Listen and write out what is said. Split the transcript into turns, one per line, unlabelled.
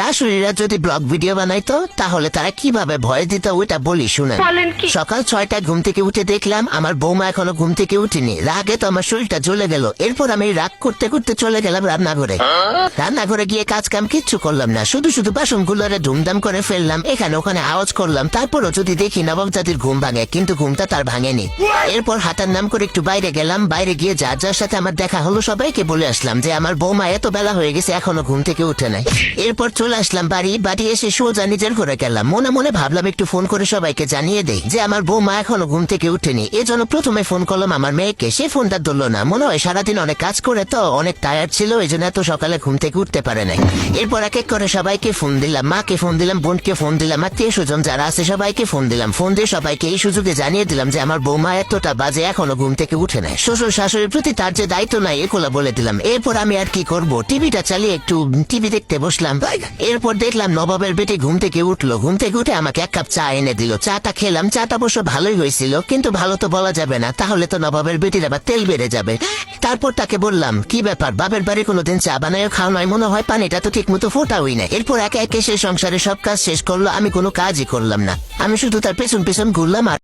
শাশুড়িরা যদি blog video বানাইতো তাহলে তারা কিভাবে ভয় দিত ওইটা বলি শুনেন। সকাল 6টায় ঘুম থেকে উঠে দেখলাম আমার বৌমা এখনো ঘুম থেকে উঠেনি। রাগে তো আমার শরীরটা জ্বলে গেল। এরপর আমি রাগ করতে করতে চলে গেলাম রান্নাঘরে গিয়ে কাজ কাম কিচ্ছু করলাম না, শুধু শুধু বাসনগুলোরে ধুমধাম করে ফেললাম, এখানে ওখানে আওয়াজ করলাম। তারপরও যদি দেখি নবাব জাতির ঘুম ভাঙে, কিন্তু ঘুমটা তার ভাঙেনি। এরপর হাঁটার নাম করে একটু বাইরে গেলাম। বাইরে গিয়ে যার যার সাথে আমার দেখা হলো সবাইকে বলে আসলাম যে আমার বৌমা এত বেলা হয়ে গেছে এখনো ঘুম থেকে উঠে নাই। এরপর চলে আসলাম বাড়ি এসে সোজা নিজের ঘরে গেলাম। মনে মনে ভাবলাম একটু ফোন করে সবাইকে জানিয়ে দেই যে আমার বৌমা এখনো ঘুম থেকে উঠেনি। এজন্য প্রথমে ফোন করলাম আমার মেয়েকে। সে ফোনটা ধরলো না, মনে হয় সারাদিন অনেক কাজ করে তো অনেক টায়ার্ড ছিল, এই জন্য এত সকালে ঘুম থেকে উঠতে পারে নাই। এরপর এক এক করে সবাইকে ফোন দিলাম, মাকে ফোন দিলাম, বোনকে ফোন দিলাম, আত্মীয় স্বজন যারা আছে সবাইকে ফোন দিলাম। ফোন দিয়ে সবাইকে এই সুযোগে জানিয়ে দিলাম যে আমার বৌমা এতটা বাজে এখনো ঘুম থেকে উঠে নাই। শ্বশুর শাশুড়ির প্রতি তার যে দায়িত্ব নাই এগুলো বলে দিলাম। এরপর আমি আর কি করব, টিভিটা চালিয়ে একটু টিভি দেখতে বসলাম। এরপর দেখলাম নবাবের বেটি ঘুম থেকে উঠলো। ঘুম থেকে উঠে আমাকে এক কাপ চা এনে দিল। চাটা খেলাম। চাটা অবশ্য ভালোই হয়েছিল, কিন্তু ভালো তো বলা যাবে না, তাহলে তো নবাবের বেটির আবার তেল বেড়ে যাবে। তারপর তাকে বললাম কি ব্যাপার, বাপের বাড়ি কোনোদিন চা বানায় খাওয়া নয়, মনে হয় পানিটা তো ঠিক মতো ফোটাওই না। এরপর একে একে সে সংসারে সব কাজ শেষ করলো, আমি কোনো কাজই করলাম না। আমি শুধু তার পেছন পেছন ঘুরলাম আর